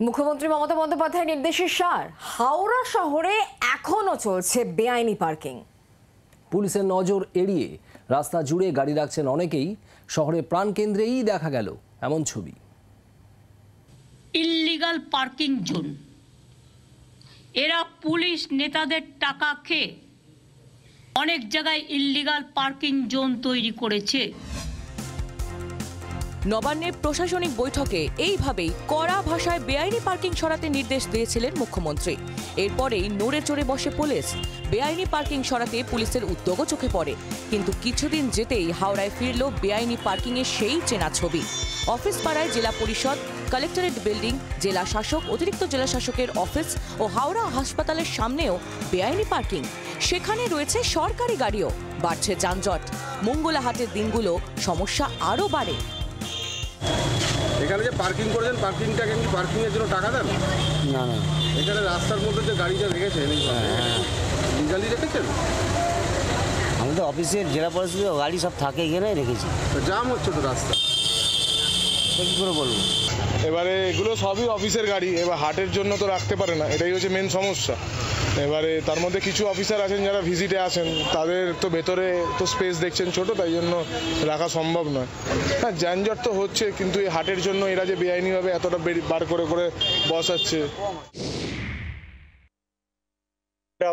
মুখ্যমন্ত্রী মমতা বন্দ্যোপাধ্যায়ের নির্দেশের সার হাওড়া শহরে এখনো চলছে বেআইনি পার্কিং। পুলিশের নজর এড়িয়ে রাস্তা জুড়ে গাড়ি রাখছেন অনেকেই। শহরের প্রাণকেন্দ্রেই দেখা গেল এমন ছবি। ইল্লিগাল পার্কিং জোন, এরা পুলিশ নেতাদের টাকা খেয়ে অনেক জায়গায় ইল্লিগাল পার্কিং জোন তৈরি করেছে। নবান্নের প্রশাসনিক বৈঠকে এইভাবেই কড়া ভাষায় বেআইনি পার্কিং সরাতে নির্দেশ দিয়েছিলেন মুখ্যমন্ত্রী। এরপরেই নড়ে চড়ে বসে পুলিশ। বেআইনি পার্কিং সরাতে পুলিশের উদ্যোগও চোখে পড়ে, কিন্তু কিছুদিন যেতেই হাওড়ায় ফিরল বেআইনি পার্কিংয়ের সেই চেনা ছবি। অফিস পাড়ায় জেলা পরিষদ, কালেক্টরেট বিল্ডিং, জেলা শাসক, অতিরিক্ত জেলা শাসকের অফিস ও হাওড়া হাসপাতালের সামনেও বেআইনি পার্কিং। সেখানে রয়েছে সরকারি গাড়িও। বাড়ছে যানজট। মঙ্গলাহাটের দিনগুলো সমস্যা আরও বাড়ে। এখানে যে পার্কিং করেছেন, পার্কিংটাকে কি পার্কিং এর জন্য টাকা দেন? না না, এখানে রাস্তার মধ্যে যে গাড়িটা রেখেছেন লিগালি রেখেছেন? আমি তো অফিসের জেলা পরিষদের গাড়ি সব থাকে এখানে রেখেছি। জাম হচ্ছে তো রাস্তা, কী করে বলবো? এবারে এগুলো সবই অফিসের গাড়ি, এবার হাটের জন্য তো রাখতে পারে না, এটাই হচ্ছে মেন সমস্যা। এবারে তার মধ্যে কিছু অফিসার আছেন যারা ভিজিটে আসেন, তাদের তো ভেতরে তো স্পেস দেখছেন ছোট, তাই জন্য রাখা সম্ভব নয়। হ্যাঁ, যানজট তো হচ্ছে, কিন্তু এই হাটের জন্য এরা যে বেআইনিভাবে এতটা বার করে করে বসাচ্ছে।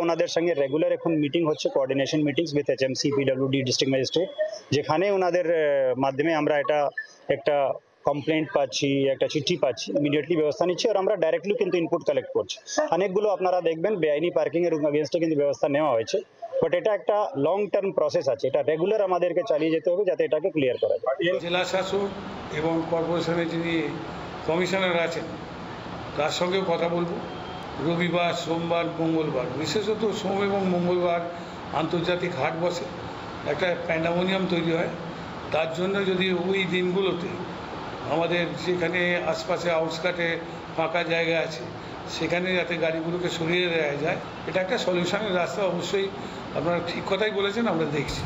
ওনাদের সঙ্গে রেগুলার এখন মিটিং হচ্ছে, coordination meetings with HMC, PWD, district magistrate, যেখানে ওনাদের মাধ্যমে আমরা একটা কমপ্লেন্ট পাচ্ছি, একটা চিঠি পাচ্ছি, ইমিডিয়েটলি ব্যবস্থা নিচ্ছি। আর আমরা ডাইরেক্টলি কিন্তু ইনপুট কালেক্ট করছি। অনেকগুলো আপনারা দেখবেন বেআইনি পার্কিং এর এগেইনস্টে কিন্তু ব্যবস্থা নেওয়া হয়েছে, বাট এটা একটা লং টার্ম প্রসেস আছে। এটা রেগুলার আমাদেরকে চালিয়ে যেতে হবে যাতে এটাকে ক্লিয়ার করা যায়। জেলা শাসক এবং কর্পোরেশনের যিনি কমিশনার আছেন তার সঙ্গেও কথা বলবো। রবিবার, সোমবার, মঙ্গলবার, বিশেষত সোম এবং মঙ্গলবার আন্তর্জাতিক হাট বসে, একটা প্যান্ডামোনিয়াম তৈরি হয়। তার জন্য যদি ওই দিনগুলোতে আমাদের যেখানে আশপাশে আউটস্কার্টে ফাঁকা জায়গা আছে সেখানে যাতে গাড়িগুলোকে সরিয়ে দেওয়া যায়, এটা একটা সলিউশনের রাস্তা। অবশ্যই আপনারা ঠিক কথাই বলেছেন, আমরা দেখছি।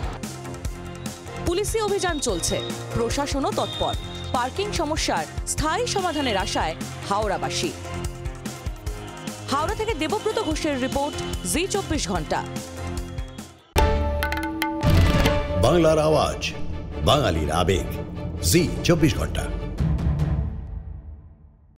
পুলিশি অভিযান চলছে, প্রশাসনও তৎপর। পার্কিং সমস্যার স্থায়ী সমাধানের আশায় হাওড়াবাসী। হাওড়া থেকে দেবব্রত ঘোষের রিপোর্ট, জি24 ঘন্টা। বাংলার আওয়াজ, বাঙালির আবেগ, জি24 ঘন্টা।